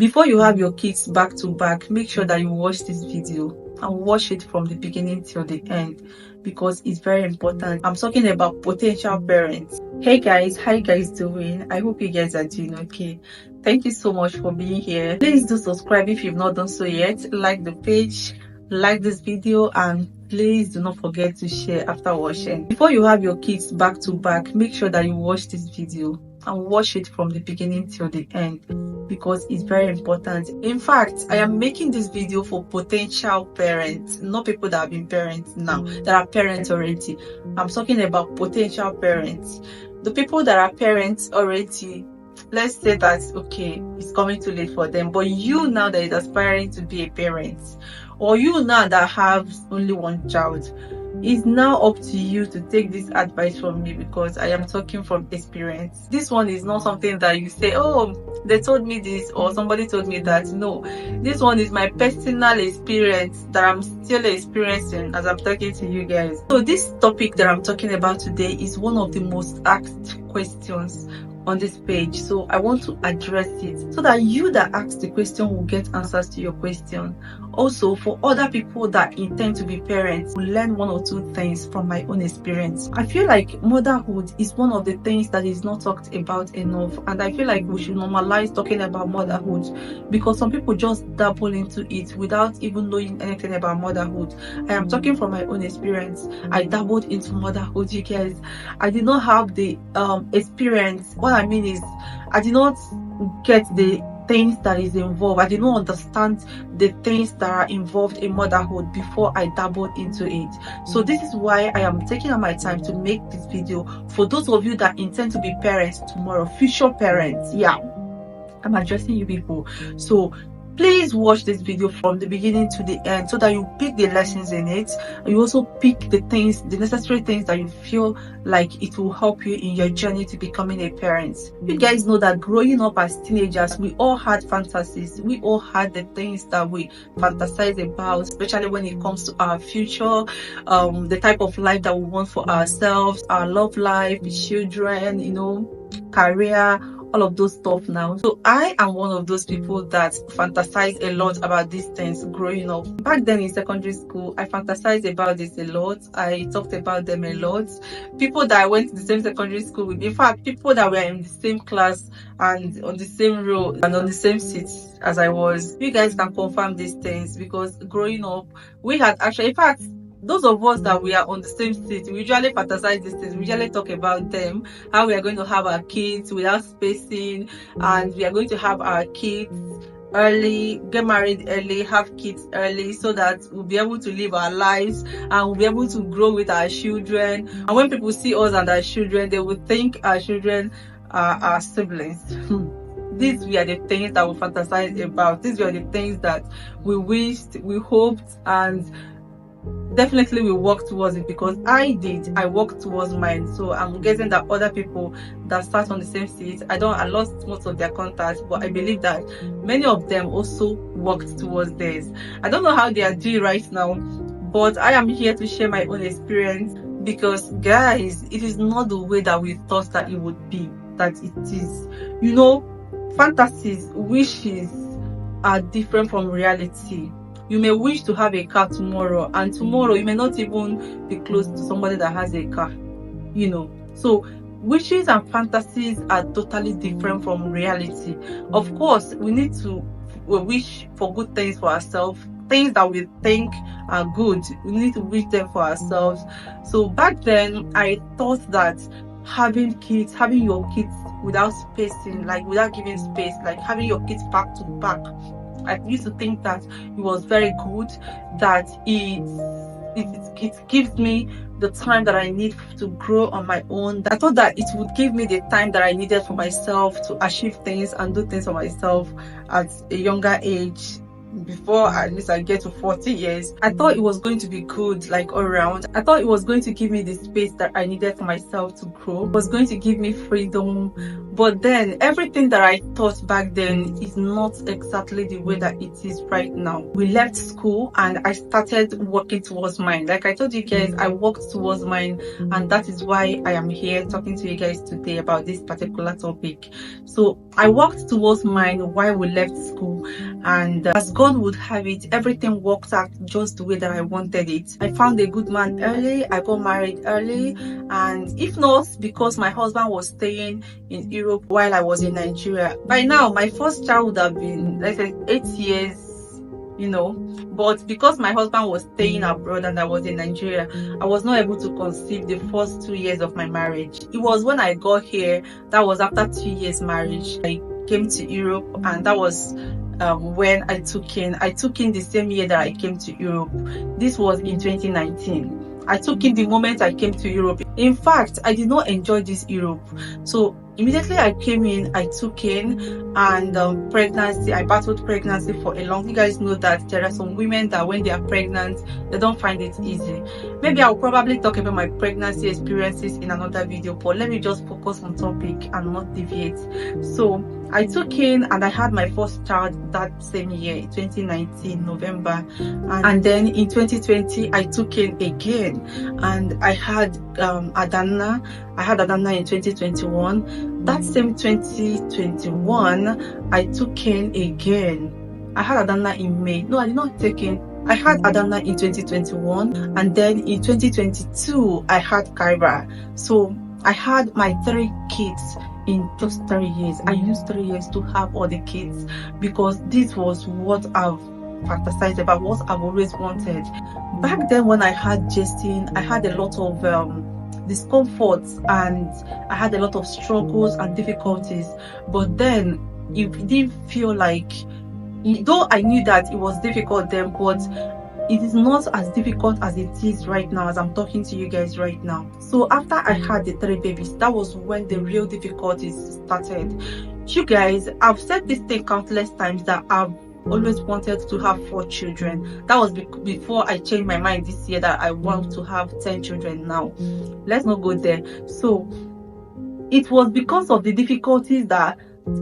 Before you have your kids back to back, make sure that you watch this video and watch it from the beginning till the end, because it's very important. I'm talking about potential parents. Hey guys, how you guys doing? I hope you guys are doing okay. Thank you so much for being here. Please do subscribe if you've not done so yet. Like the page, like this video, and please do not forget to share after watching. Before you have your kids back to back, make sure that you watch this video and watch it from the beginning till the end, because it's very important. In fact, I am making this video for potential parents, not people that have been parents now, that are parents already. I'm talking about potential parents. The people that are parents already, let's say that okay, it's coming too late for them, but you now that is aspiring to be a parent, or you now that have only one child, it's now up to you to take this advice from me, because I am talking from experience. This one is not something that you say, oh, they told me this or somebody told me that. No, this one is my personal experience that I'm still experiencing as I'm talking to you guys. So this topic that I'm talking about today is one of the most asked questions on this page, so I want to address it so that you that ask the question will get answers to your question. Also, for other people that intend to be parents, will learn one or two things from my own experience. I feel like motherhood is one of the things that is not talked about enough, and I feel like we should normalize talking about motherhood, because some people just dabble into it without even knowing anything about motherhood. I am talking from my own experience. I dabbled into motherhood, you guys. I did not have the experience. What I mean is, I did not get the things that is involved. I did not understand the things that are involved in motherhood before I dabbled into it. So this is why I am taking out my time to make this video for those of you that intend to be parents tomorrow, future parents. Yeah, I'm addressing you people. So please watch this video from the beginning to the end so that you pick the lessons in it. You also pick the things, the necessary things that you feel like it will help you in your journey to becoming a parent. You guys know that growing up as teenagers, we all had fantasies. We all had the things that we fantasize about, especially when it comes to our future, the type of life that we want for ourselves, our love life, children, you know, career, all of those stuff now. So I am one of those people that fantasize a lot about these things growing up. Back then in secondary school, I fantasized about this a lot. I talked about them a lot. People that I went to the same secondary school with, in fact, people that were in the same class and on the same row and on the same seats as I was, you guys can confirm these things, because growing up, we had actually, in fact, those of us that we are on the same seat, we usually fantasize these things. We usually talk about them, how we are going to have our kids without spacing, and we are going to have our kids early, get married early, have kids early, so that we'll be able to live our lives and we'll be able to grow with our children. And when people see us and our children, they will think our children are our siblings. These were the things that we fantasized about. These were the things that we wished, we hoped, and definitely we work towards it, because I worked towards mine. So I'm guessing that other people that sat on the same seat, I lost most of their contacts, but I believe that many of them also worked towards theirs. I don't know how they are doing right now, but I am here to share my own experience, because guys, it is not the way that we thought that it would be that it is. You know, fantasies, wishes are different from reality. You may wish to have a car tomorrow, and tomorrow you may not even be close to somebody that has a car, you know. So wishes and fantasies are totally different from reality. Of course, we need to wish for good things for ourselves, things that we think are good. We need to wish them for ourselves. So back then, I thought that having your kids without spacing, like without giving space, like having your kids back to back, I used to think that it was very good, that it gives me the time that I need to grow on my own. I thought that it would give me the time that I needed for myself to achieve things and do things for myself at a younger age. Before at least I get to 40 years, I thought it was going to be good, like all around. I thought it was going to give me the space that I needed for myself to grow. It was going to give me freedom. But then everything that I thought back then is not exactly the way that it is right now. We left school and I started working towards mine. Like I told you guys, I worked towards mine, and that is why I am here talking to you guys today about this particular topic. So I worked towards mine while we left school, and as God would have it, everything worked out just the way that I wanted it. I found a good man early, I got married early, and if not because my husband was staying in Europe while I was in Nigeria, by now my first child would have been, let's say, 8 years, you know. But because my husband was staying abroad and I was in Nigeria, I was not able to conceive the first 2 years of my marriage. It was when I got here, that was after 2 years marriage, I came to Europe, and that was when I took in the same year that I came to Europe. This was in 2019. I took in the moment I came to Europe. In fact, I did not enjoy this Europe. So immediately I came in, I took in, and pregnancy, I battled pregnancy for a long. You guys know that there are some women that when they are pregnant, they don't find it easy. Maybe I'll probably talk about my pregnancy experiences in another video, but let me just focus on topic and not deviate. So I took in and I had my first child that same year, 2019 November, and then in 2020 I took in again, and I had Adana. I had Adana in 2021. That same 2021 I took in again. I had Adana in May. No, I did not take in. I had Adana in 2021, and then in 2022 I had Kyra. So I had my 3 kids in just 3 years. I used 3 years to have all the kids because this was what I've fantasized about, what I've always wanted. Back then when I had Justin, I had a lot of discomforts, and I had a lot of struggles and difficulties, but then it didn't feel like, though I knew that it was difficult then, but it is not as difficult as it is right now as I'm talking to you guys right now. So after I had the 3 babies, that was when the real difficulties started. You guys, I've said this thing countless times that I've always wanted to have 4 children. That was before I changed my mind this year that I want to have 10 children now. Let's not go there. So it was because of the difficulties that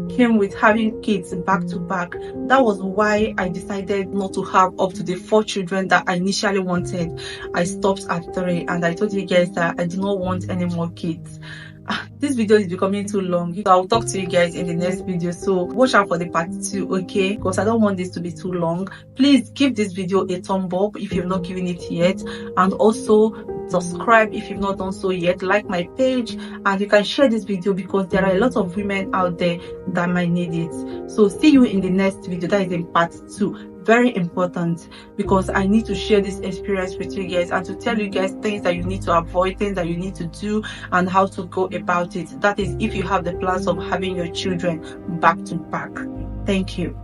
came with having kids back to back. That was why I decided not to have up to the 4 children that I initially wanted. I stopped at 3, and I told you guys that I do not want any more kids. This video is becoming too long, so I'll talk to you guys in the next video, so watch out for the part 2, okay? Because I don't want this to be too long. Please give this video a thumb up if you've not given it yet, and also subscribe if you've not done so yet. Like my page, and you can share this video because there are a lot of women out there that might need it. So see you in the next video, that is in part 2. Very important, because I need to share this experience with you guys and to tell you guys things that you need to avoid, things that you need to do, and how to go about it. That is if you have the plans of having your children back to back. Thank you.